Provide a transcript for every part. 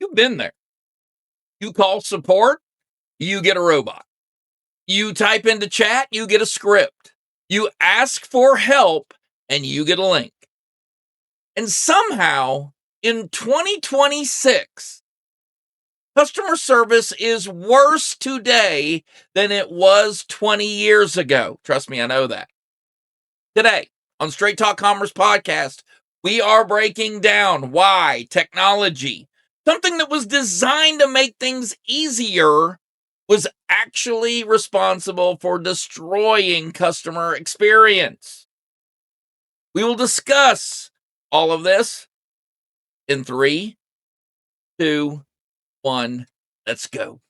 You've been there. You call support, you get a robot. You type into chat, you get a script. You ask for help, and you get a link. And somehow, in 2026, customer service is worse today than it was 20 years ago. Trust me, I know that. Today, on Straight Talk Commerce Podcast, we are breaking down why technology, something that was designed to make things easier, was actually responsible for destroying customer experience. We will discuss all of this in 3, 2, 1. Let's go.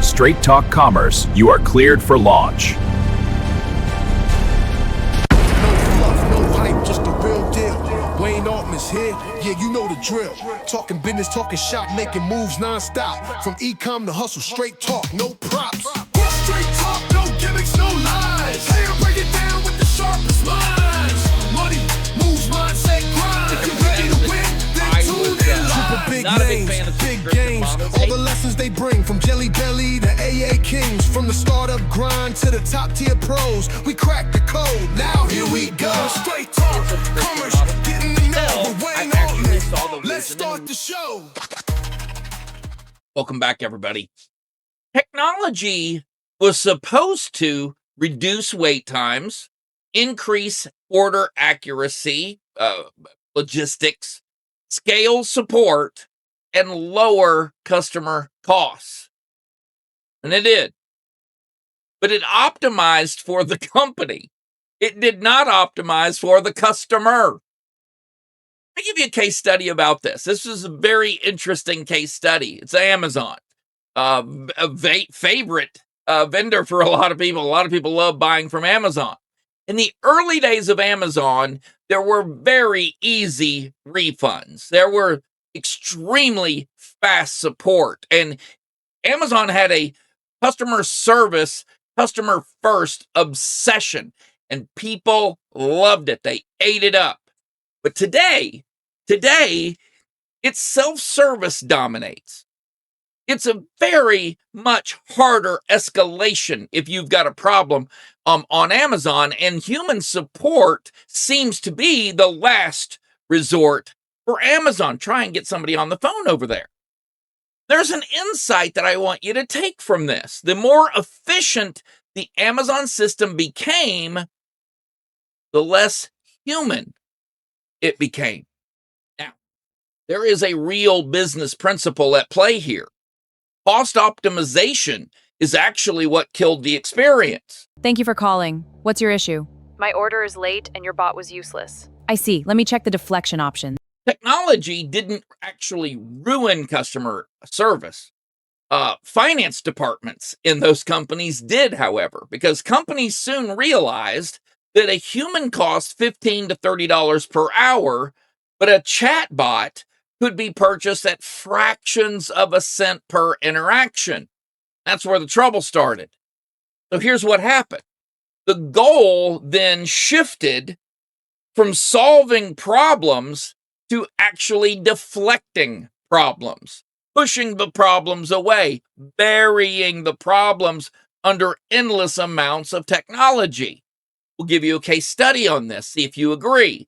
Straight Talk Commerce, you are cleared for launch. Here, yeah, you know the drill. Talking business, talking shop, making moves non-stop. From e-com to hustle, straight talk, no props. Straight talk, no gimmicks, no lies. Hey, I break it down with the sharpest minds. Money moves, mindset, grind. If you're ready to win, then tune in live. Big names, big games, all the lessons they bring. From Jelly Belly to AA Kings. From the startup grind to the top tier pros. We crack the code, now here we go. Straight talk, commerce, getting the Let's start the show. Welcome back, everybody. Technology was supposed to reduce wait times, increase order accuracy, logistics, scale support, and lower customer costs. And it did. But it optimized for the company. It did not optimize for the customer. Let me give you a case study about this. This is a very interesting case study. It's Amazon, a favorite vendor for a lot of people. A lot of people love buying from Amazon. In the early days of Amazon, there were very easy refunds. There were extremely fast support. And Amazon had a customer service, customer first obsession. And people loved it. They ate it up. But today, it's self-service dominates. It's a very much harder escalation if you've got a problem on Amazon, and human support seems to be the last resort for Amazon. Try and get somebody on the phone over there. There's an insight that I want you to take from this. The more efficient the Amazon system became, the less human it became. Now, there is a real business principle at play here. Cost optimization is actually what killed the experience. Thank you for calling. What's your issue? My order is late and your bot was useless. I see. Let me check the deflection option. Technology didn't actually ruin customer service. Finance departments in those companies did, however, because companies soon realized that a human costs $15 to $30 per hour, but a chatbot could be purchased at fractions of a cent per interaction. That's where the trouble started. So here's what happened. The goal then shifted from solving problems to actually deflecting problems, pushing the problems away, burying the problems under endless amounts of technology. We'll give you a case study on this, see if you agree.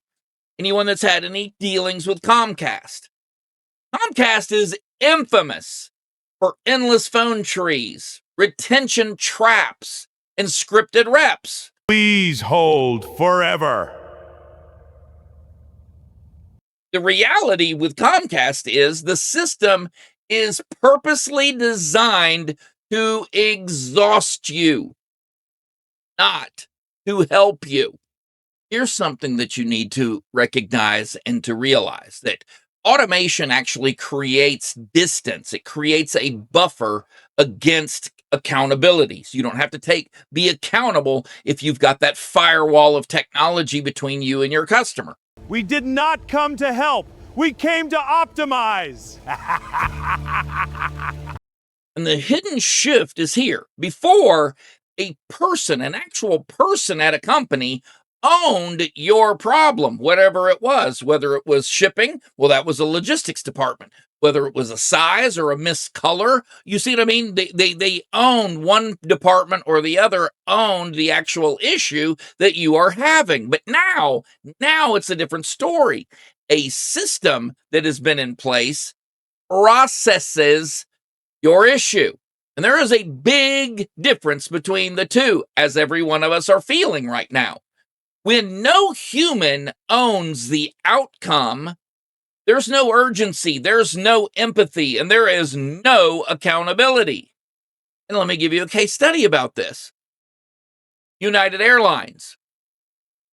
Anyone that's had any dealings with Comcast? Comcast is infamous for endless phone trees, retention traps, and scripted reps. Please hold forever. The reality with Comcast is the system is purposely designed to exhaust you, not to help you. Here's something that you need to recognize and to realize, that automation actually creates distance. It creates a buffer against accountability. So you don't have to be accountable if you've got that firewall of technology between you and your customer. We did not come to help. We came to optimize. And the hidden shift is here. Before, an actual person at a company owned your problem, whatever it was, whether it was shipping, well, that was a logistics department, whether it was a size or a miscolor. You see what I mean? They owned one department or the other owned the actual issue that you are having. But now it's a different story. A system that has been in place processes your issue. And there is a big difference between the two, as every one of us are feeling right now. When no human owns the outcome, there's no urgency, there's no empathy, and there is no accountability. And let me give you a case study about this. United Airlines.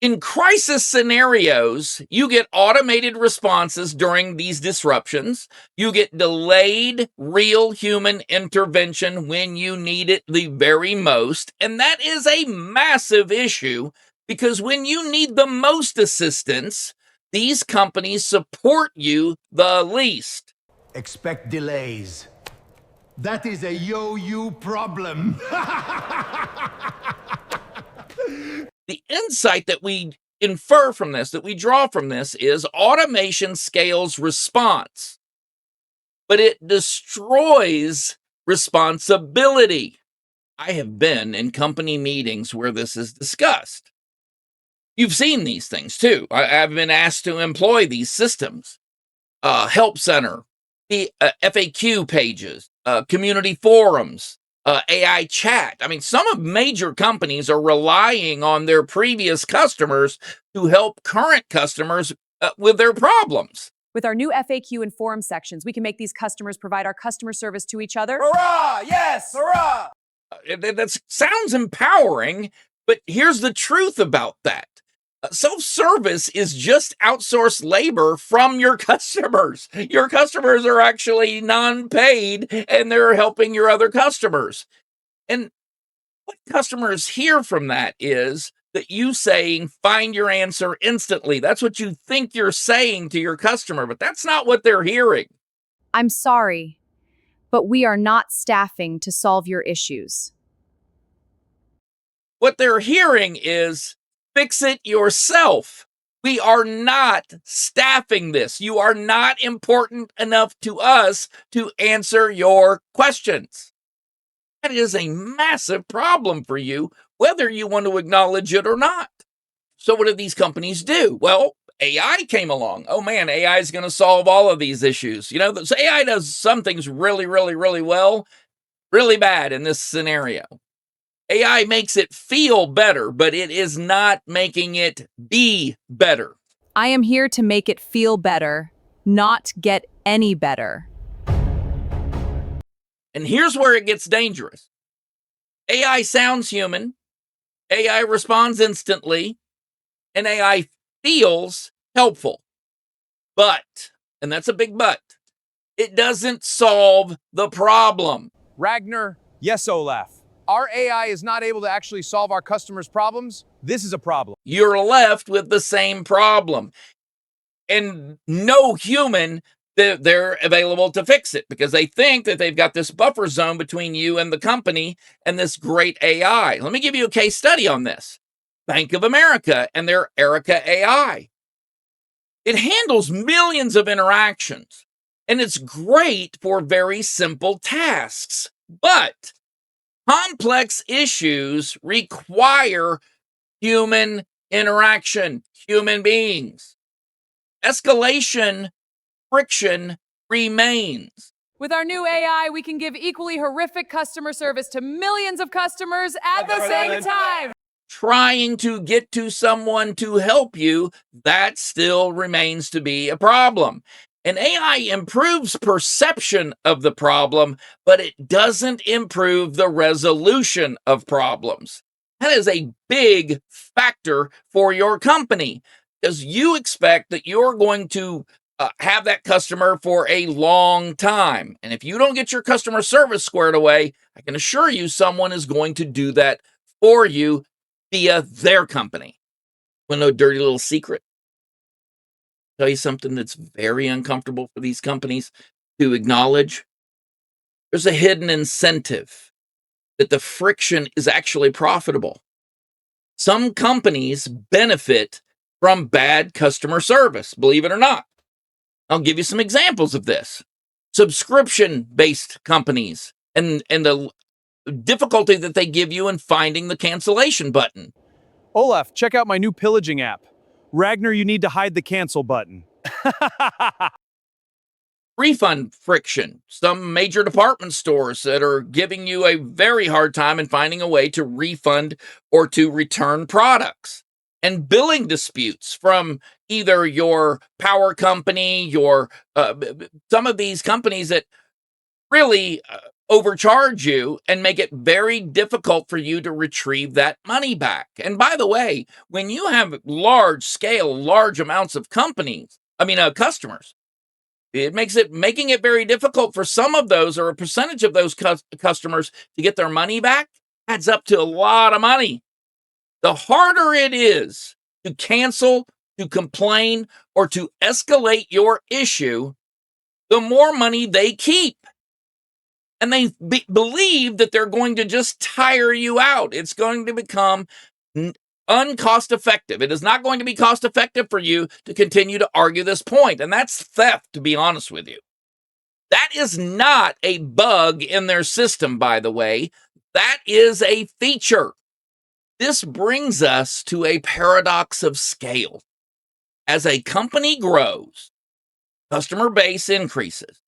In crisis scenarios, you get automated responses during these disruptions. You get delayed real human intervention when you need it the very most. And that is a massive issue because when you need the most assistance, these companies support you the least. Expect delays. That is a yo-yo problem. The insight that we infer from this, that we draw from this, is automation scales response, but it destroys responsibility. I have been in company meetings where this is discussed. You've seen these things too. I've been asked to employ these systems, help center, the FAQ pages, community forums, AI chat. I mean, some of major companies are relying on their previous customers to help current customers with their problems. With our new FAQ and forum sections, we can make these customers provide our customer service to each other. Hurrah! Yes! Hurrah! That sounds empowering, but here's the truth about that. Self-service is just outsourced labor from your customers. Your customers are actually non-paid and they're helping your other customers. And what customers hear from that is that you saying, find your answer instantly. That's what you think you're saying to your customer, but that's not what they're hearing. I'm sorry, but we are not staffing to solve your issues. What they're hearing is, fix it yourself. We are not staffing this. You are not important enough to us to answer your questions. That is a massive problem for you, whether you want to acknowledge it or not. So what do these companies do? Well, AI came along. Oh man, AI is going to solve all of these issues. You know, so AI does some things really, really, really well, really bad in this scenario. AI makes it feel better, but it is not making it be better. I am here to make it feel better, not get any better. And here's where it gets dangerous. AI sounds human, AI responds instantly, and AI feels helpful. But, and that's a big but, it doesn't solve the problem. Ragnar, yes, Olaf. Our AI is not able to actually solve our customers' problems. This is a problem. You're left with the same problem. And no human, they're available to fix it because they think that they've got this buffer zone between you and the company and this great AI. Let me give you a case study on this. Bank of America and their Erica AI. It handles millions of interactions, and it's great for very simple tasks. But complex issues require human interaction, human beings. Escalation, friction remains. With our new AI, we can give equally horrific customer service to millions of customers at the same time. Trying to get to someone to help you, that still remains to be a problem. And AI improves perception of the problem, but it doesn't improve the resolution of problems. That is a big factor for your company because you expect that you're going to have that customer for a long time. And if you don't get your customer service squared away, I can assure you someone is going to do that for you via their company. Want to know a dirty little secret? Tell you something that's very uncomfortable for these companies to acknowledge. There's a hidden incentive that the friction is actually profitable. Some companies benefit from bad customer service, believe it or not. I'll give you some examples of this. Subscription-based companies and the difficulty that they give you in finding the cancellation button. Olaf, check out my new pillaging app. Ragnar, you need to hide the cancel button. Refund friction. Some major department stores that are giving you a very hard time in finding a way to refund or to return products. And billing disputes from either your power company, some of these companies that really overcharge you and make it very difficult for you to retrieve that money back. And by the way, when you have large amounts of customers, it makes making it very difficult for some of those or a percentage of those customers to get their money back adds up to a lot of money. The harder it is to cancel, to complain, or to escalate your issue, the more money they keep. And they believe that they're going to just tire you out. It's going to become uncost effective. It is not going to be cost effective for you to continue to argue this point. And that's theft, to be honest with you. That is not a bug in their system, by the way. That is a feature. This brings us to a paradox of scale. As a company grows, customer base increases,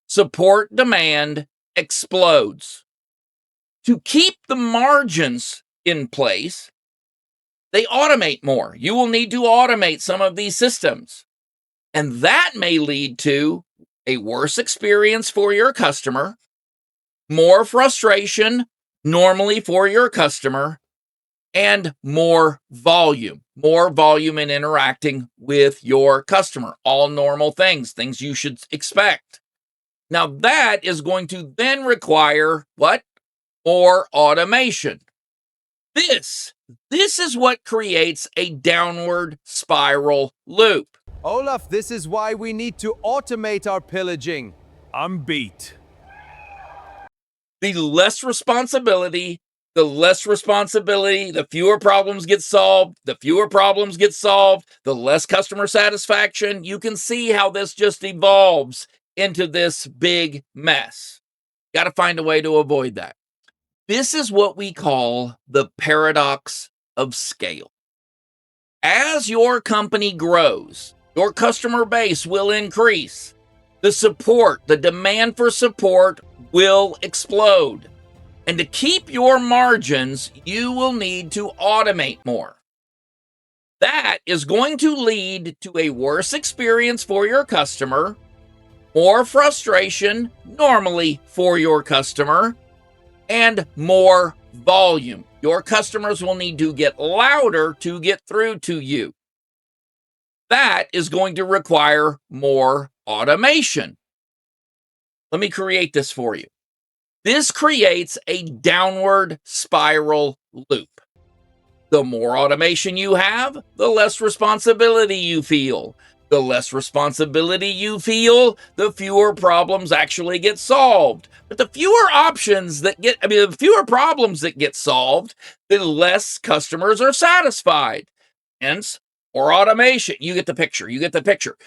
support demand explodes. To keep the margins in place, they automate more. You will need to automate some of these systems. And that may lead to a worse experience for your customer, more frustration normally for your customer, and more volume in interacting with your customer. All normal things you should expect. Now that is going to then require what? More automation. This is what creates a downward spiral loop. Olaf, this is why we need to automate our pillaging. I'm beat. The less responsibility, the fewer problems get solved, the less customer satisfaction. You can see how this just evolves into this big mess. Got to find a way to avoid that. This is what we call the paradox of scale. As your company grows, your customer base will increase. The demand for support will explode. And to keep your margins, you will need to automate more. That is going to lead to a worse experience for your customer, more frustration, normally for your customer, and more volume. Your customers will need to get louder to get through to you. That is going to require more automation. Let me create this for you. This creates a downward spiral loop. The more automation you have, the less responsibility you feel. The less responsibility you feel, the fewer problems actually get solved. But the fewer problems that get solved, the less customers are satisfied. Hence, more automation. You get the picture.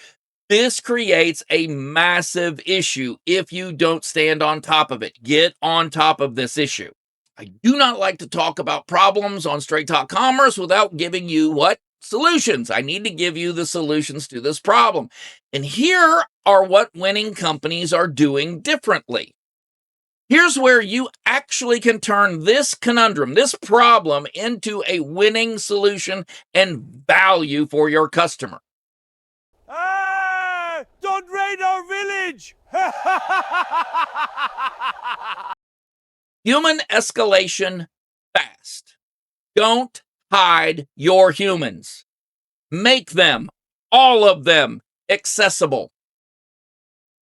This creates a massive issue if you don't stand on top of it. Get on top of this issue. I do not like to talk about problems on Straight Talk Commerce without giving you what? Solutions. I need to give you the solutions to this problem. And here are what winning companies are doing differently. Here's where you actually can turn this conundrum, this problem, into a winning solution and value for your customer. Don't raid our village! Human escalation fast. Don't hide your humans. Make them, all of them, accessible.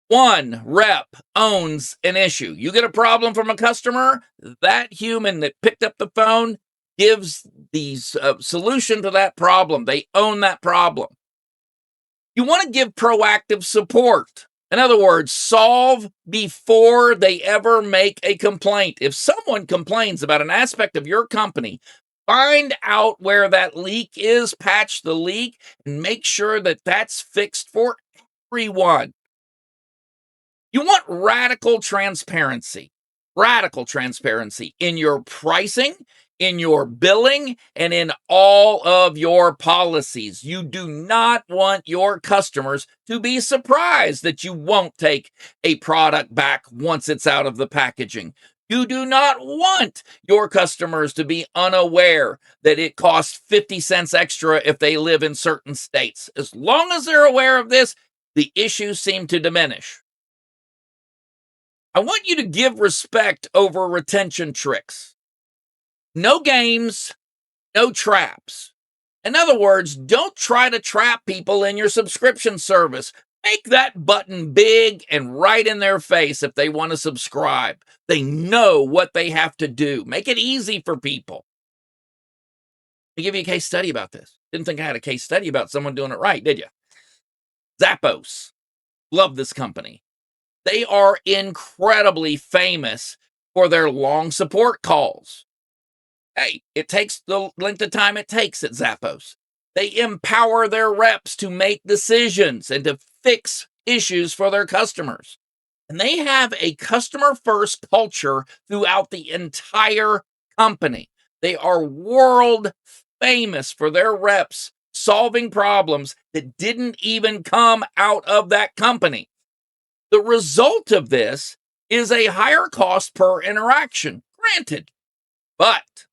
One rep owns an issue. You get a problem from a customer, that human that picked up the phone gives the solution to that problem. They own that problem. You want to give proactive support. In other words, solve before they ever make a complaint. If someone complains about an aspect of your company Find out where that leak is, patch the leak, and make sure that that's fixed for everyone. You want radical transparency in your pricing, in your billing, and in all of your policies. You do not want your customers to be surprised that you won't take a product back once it's out of the packaging. You do not want your customers to be unaware that it costs 50 cents extra if they live in certain states. As long as they're aware of this, the issues seem to diminish. I want you to give respect over retention tricks. No games, no traps. In other words, don't try to trap people in your subscription service. Make that button big and right in their face if they want to subscribe. They know what they have to do. Make it easy for people. I'll give you a case study about this. Didn't think I had a case study about someone doing it right, did you? Zappos. Love this company. They are incredibly famous for their long support calls. Hey, it takes the length of time it takes at Zappos. They empower their reps to make decisions and to fix issues for their customers. And they have a customer-first culture throughout the entire company. They are world famous for their reps solving problems that didn't even come out of that company. The result of this is a higher cost per interaction, granted, but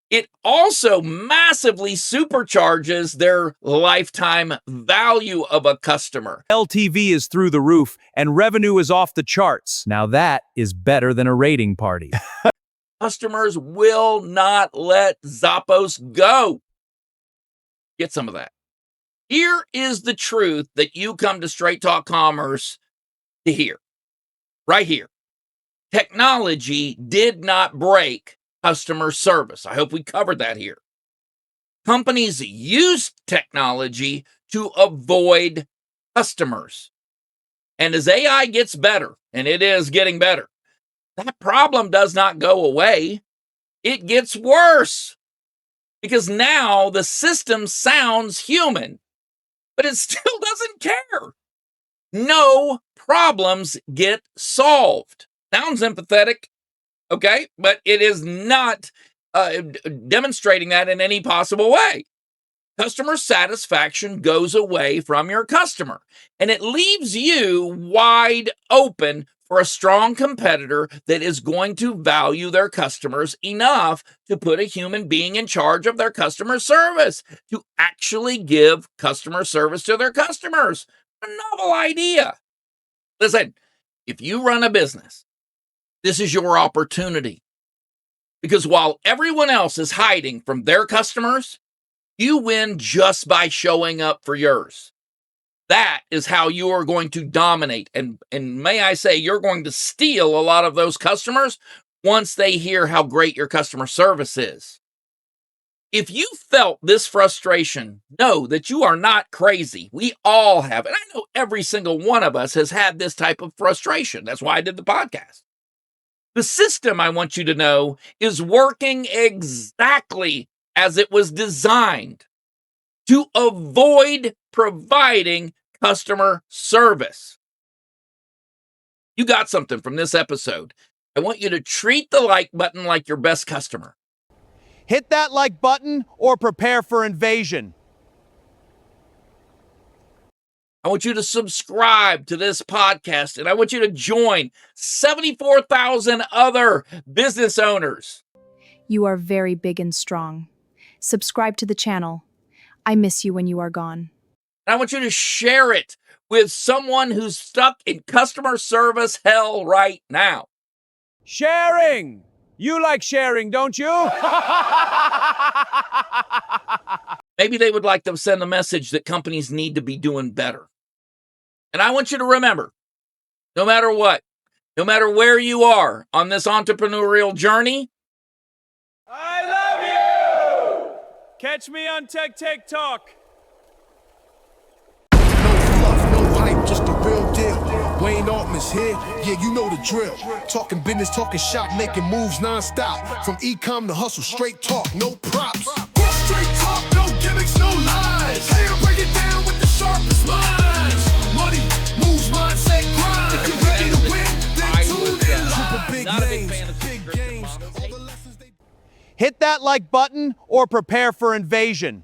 it also massively supercharges their lifetime value of a customer. LTV is through the roof and revenue is off the charts. Now that is better than a rating party. Customers will not let Zappos go. Get some of that. Here is the truth that you come to Straight Talk Commerce to hear. Right here. Technology did not break customer service. I hope we covered that here. Companies use technology to avoid customers. And as AI gets better, and it is getting better, that problem does not go away. It gets worse. Because now the system sounds human, but it still doesn't care. No problems get solved. Sounds empathetic, okay? But it is not demonstrating that in any possible way. Customer satisfaction goes away from your customer, and it leaves you wide open for a strong competitor that is going to value their customers enough to put a human being in charge of their customer service, to actually give customer service to their customers. A novel idea. Listen, if you run a business, this is your opportunity. Because while everyone else is hiding from their customers, you win just by showing up for yours. That is how you are going to dominate. And may I say, you're going to steal a lot of those customers once they hear how great your customer service is. If you felt this frustration, know that you are not crazy. We all have it. I know every single one of us has had this type of frustration. That's why I did the podcast. The system, I want you to know, is working exactly as it was designed to avoid providing customer service. You got something from this episode. I want you to treat the like button like your best customer. Hit that like button or prepare for invasion. I want you to subscribe to this podcast, and I want you to join 74,000 other business owners. You are very big and strong. Subscribe to the channel. I miss you when you are gone. And I want you to share it with someone who's stuck in customer service hell right now. Sharing! You like sharing, don't you? Maybe they would like to send a message that companies need to be doing better. And I want you to remember, no matter what, no matter where you are on this entrepreneurial journey, I love you! Catch me on Tech Talk. No fluff, no hype, just the real deal. Wayne Altman's here, yeah, you know the drill. Talking business, talking shop, making moves non-stop. From ecom to hustle, straight talk, no props. Straight talk, no gimmicks, no lies. Hey, I break it down with the sharpest minds. Money moves, mindset, grind. If you're ready to win, then tune in live. Big not a big names, fan of big subscription games. models. All the lessons they Hit that like button or prepare for invasion.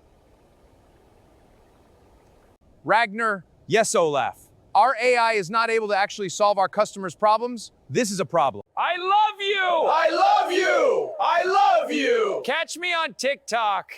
Ragnar, yes, Olaf. Our AI is not able to actually solve our customers' problems. This is a problem. I love you! I love you! I love you! Catch me on TikTok.